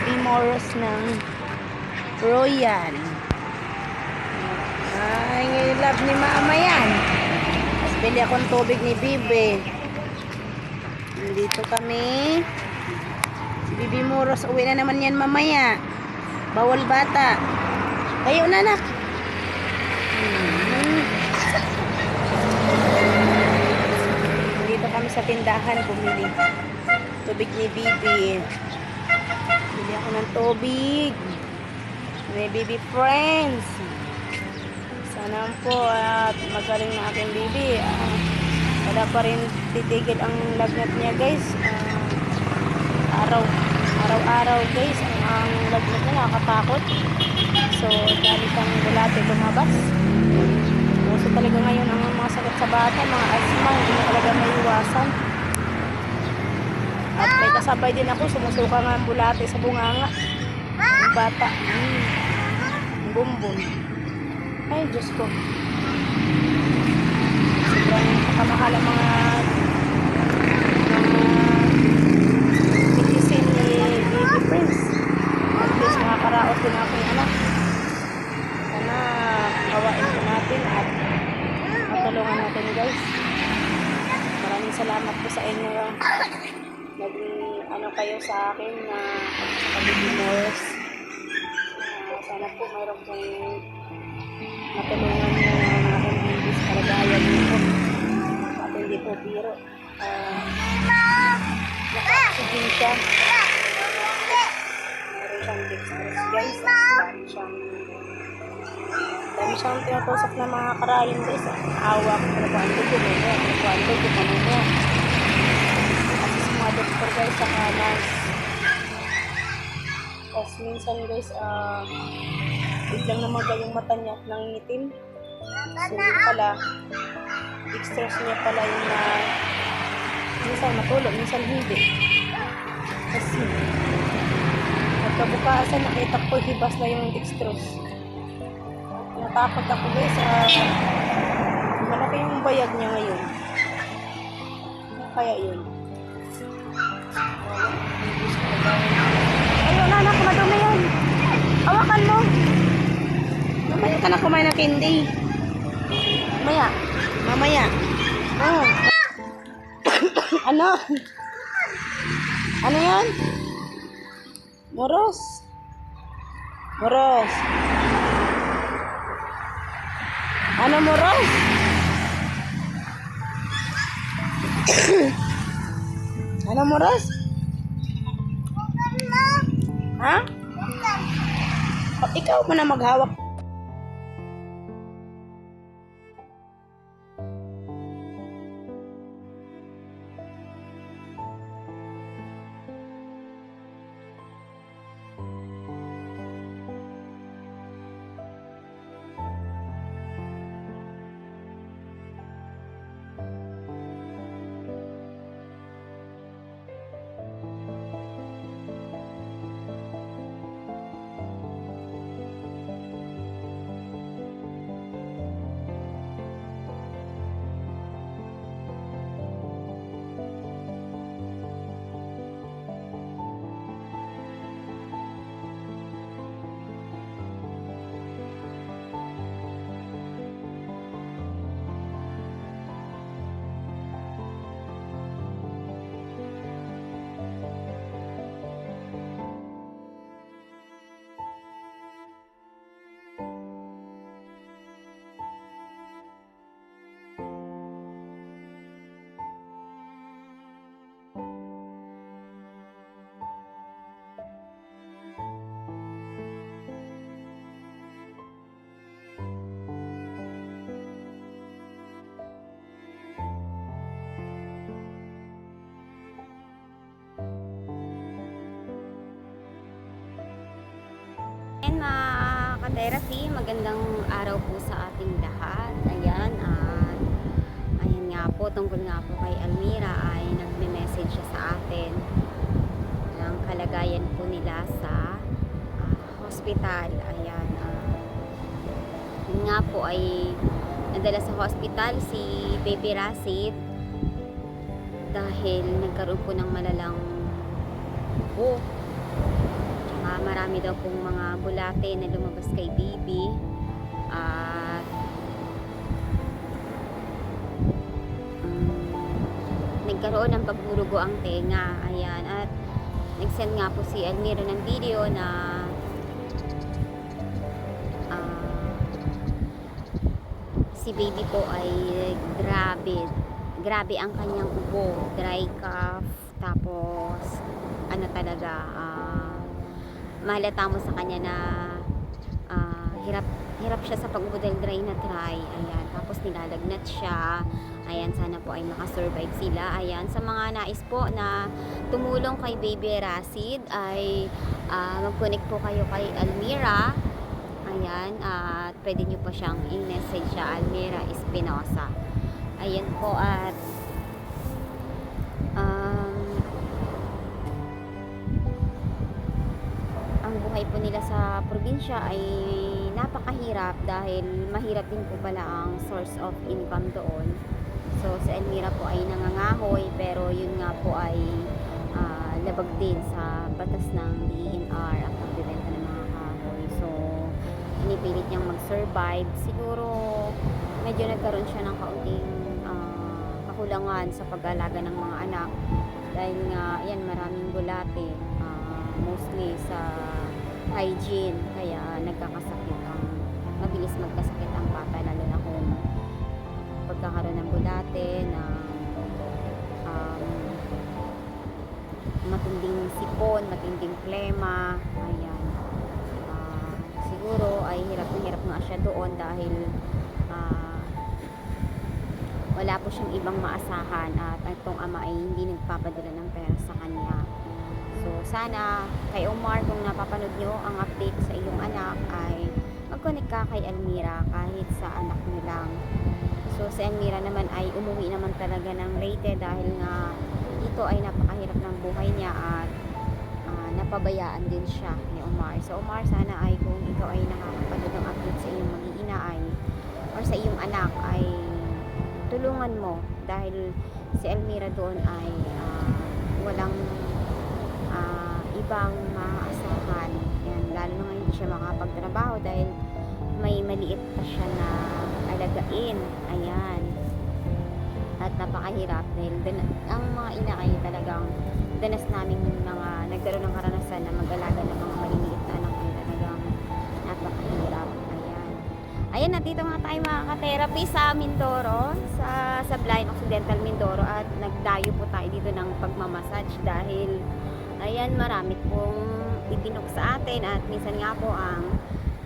Baby Moros ng Royal. Ay, love ni mama yan. Tapos bili akong tubig ni Bibi. Nandito kami. Si Bibi Moros, uwi na naman yan mamaya. Bawal bata. Tayo na, anak. Nandito kami sa tindahan bumili. Tubig ni Bibi. Bili ako ng tubig. May Bibi friends. Sana po at magaling na aking Bibi. Wala pa rin titigil ang lagnat niya, guys. Araw-araw guys ang lagnat niya, nakakatakot. So dahil kang bulate lumabas. So talaga ngayon ang mga sakit sa bata, mga asthma, hindi na talaga may iwasan. At may kasabay din ako, sumusuka nga ang bulate sa bunganga ng bata. Bumbum. Ay Diyos ko, sobrang kamahal ang mga medicine ni Baby Prince. At least makakaraos din aking anak. Sana kawain po natin at matulungan natin, guys. Maraming salamat po sa inyo. Naging ano kayo sa akin na sa Baby Moros. Sana po mayroon pong matulungan nyo ng aking babies kalagayan nito. At hindi po biro. Naka-oxygen siya. Meron siyang dextrose, guys. Dami siyang tinatusok ng mga karayan, guys. Awak, talagaan ko mo. Talagaan ko mo. Kasi sa mga doktor, guys, sa kanas. Tapos minsan, guys, biglang namaga yung mata niya at nangingitim. So yun pala, dextrose niya pala yung na minsan matulog, minsan hindi. Kasi pagkabukasan nakita ko hibas na yung dextrose. Natakot ako, guys. Malaki yung bayag niya ngayon. Kaya yun. Ayun, anak, madumi yun. Hawakan mo. Mamaya ka na kumain ng candy. Mamaya. Oh. Ano? Ano yan? Moros. Ano, Moros? Ano, Moros? Ha? Ikaw mo na maghawak. Mga ka-therapy, magandang araw po sa ating lahat. Ayan, at ayan nga po, tungkol nga po kay Almira ay nagme-message siya sa atin ng kalagayan po nila sa hospital. Ayan, yun nga po ay nadala sa hospital si Baby Rasid dahil nagkaroon po ng malalang ubo, Marami daw pong mga bulate na lumabas kay baby. At nagkaroon ng pagburugo ang tenga. Ayan. At nag-send nga po si Almira ng video na si baby po ay grabe ang kanyang ubo, dry cough, tapos ano talaga, mahalata mo sa kanya na hirap siya sa pag-ubo dahil dry na dry. Ayan, tapos nilalagnat siya. Ayan, sana po ay makasurvive sila. Ayan, sa mga nais po na tumulong kay Baby Rasid ay mag-connect po kayo kay Almira. Ayan, at pwede nyo po siyang i-message siya, Almira Espinosa. Ayan po, at ang buhay po nila sa probinsya ay napakahirap dahil mahirap din po pala ang source of income doon. So, si Almira po ay nangangahoy, pero yun nga po ay labag din sa batas ng DENR ang pagbibenta ng mga kahoy. So, pinipilit niyang mag-survive. Siguro medyo nagkaroon siya ng kaunting kakulangan sa pag-alaga ng mga anak dahil nga yan, maraming bulate, mostly sa hygiene, kaya mabilis magkasakit ang bata, lalo na kung pagkakaroon ng bulate, na matinding sipon, matinding plema. Ayan. Siguro ay hirap na hirap nga siya doon dahil wala po siyang ibang maasahan at itong ama ay hindi nagpapadala ng pera sa kanya. So sana kay Omar, kung napapanood nyo ang update sa iyong anak, ay mag-connect ka kay Almira kahit sa anak nyo lang. So si Almira naman ay umuwi naman talaga ng Leyte dahil nga dito ay napakahirap ng buhay niya at napabayaan din siya ni Omar. So Omar, sana ay kung ikaw ay nakakapanood ng update sa iyong mag-iina ay or sa iyong anak, ay tulungan mo dahil si Almira doon ay walang ibang maaasahan. Yan, lalo na hindi siya makapagtrabaho dahil may maliit pa siya na alagain. Ayan. At napakahirap dahil ang mga ina ay talagang danas namin mga nagkaroon ng karanasan na mag-alaga ng mga maliliit na anak, ay talagang napakahirap. Ayan. Ayan, nandito nga tayo mga ka-therapy sa Mindoro, sa Blind Occidental Mindoro, at nagdayo po tayo dito ng pagmamassage dahil ayan, marami pong ibinok sa atin at minsan nga po ang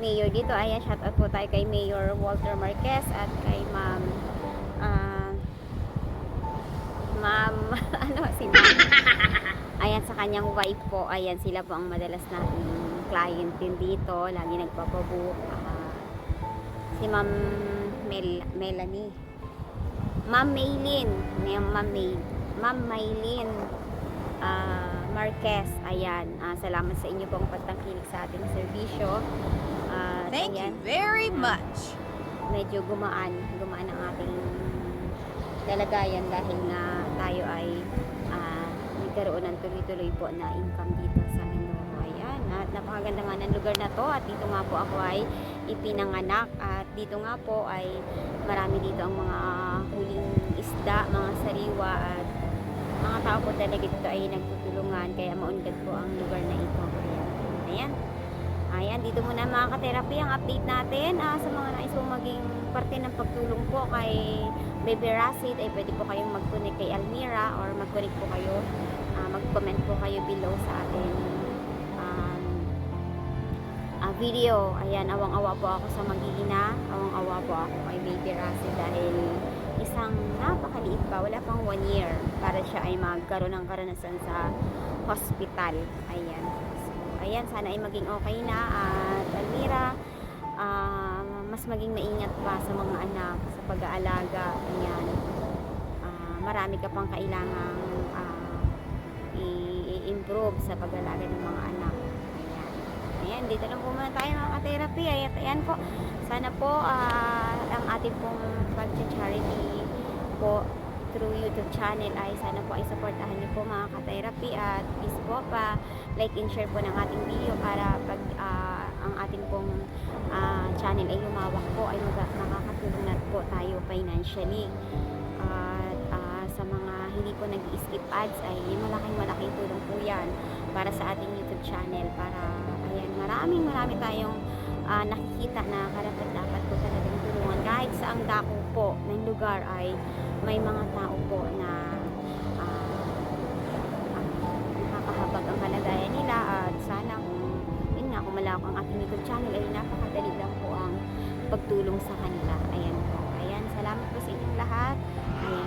mayor dito. Ayan, shout out po tayo kay Mayor Walter Marquez at kay Ma'am si Ma'am ayan, sa kanyang wife po. Ayan, sila po ang madalas nating client din dito, lagi nagpapabook. Si Ma'am Melanie, Ma'am Maylin, Ma'am Maylin Marquez. Ayan, salamat sa inyo pong pagtangkilik sa ating serbisyo. Thank ayan, you very much. medyo gumaan ang ating lalagayan dahil nga tayo ay nagkaroon ng tuloy-tuloy po na income dito sa Mindoro. Ayan, at napakaganda nga ng lugar na to, at dito nga po ako ay ipinanganak, at dito nga po ay marami dito ang mga huling isda, mga sariwa, at mga tao po talaga dito ay nagtutulungan, kaya maunlad po ang lugar na ito. Ayan, dito muna mga ka-therapy ang update natin. Sa mga nais po maging parte ng pagtulong po kay Baby Rasid, ay pwede po kayong mag-connect kay Almira or mag-connect po kayo, mag-comment po kayo below sa ating video. Ayan, awang-awa po ako sa mag-iina, awang-awa po ako kay Baby Rasid dahil isang napakaliit pa, wala pang 1 year para siya ay magkaroon ng karanasan sa hospital. Ayan. Ayan, sana ay maging okay na, at Almira, mas maging maingat pa sa mga anak, sa pag-aalaga. Ayan, marami ka pang kailangang i-improve sa pag-aalaga ng mga anak. Ayan, dito lang po muna tayo mga ka-therapy. Ayan po, sana po ang ating pong pag-charity po through YouTube channel ay sana po ay supportahan niyo po mga ka-therapy at please po pa like and share po ng ating video para pag ang ating pong channel ay lumawak po ay makakatulong na po tayo financially. At sa mga hindi po nag-skip ads ay malaking tulong po yan para sa ating YouTube channel para ayan, marami tayong nakikita na karapat-dapat po talagang tulungan kahit sa ang dako po ng lugar ay may mga tao po na nakakahabag ang kalagayan nila at sana kung malawak ang ating YouTube channel ay napakadali lang po ang pagtulong sa kanila. Ayan po. Ayan, salamat po sa inyong lahat. Ayan.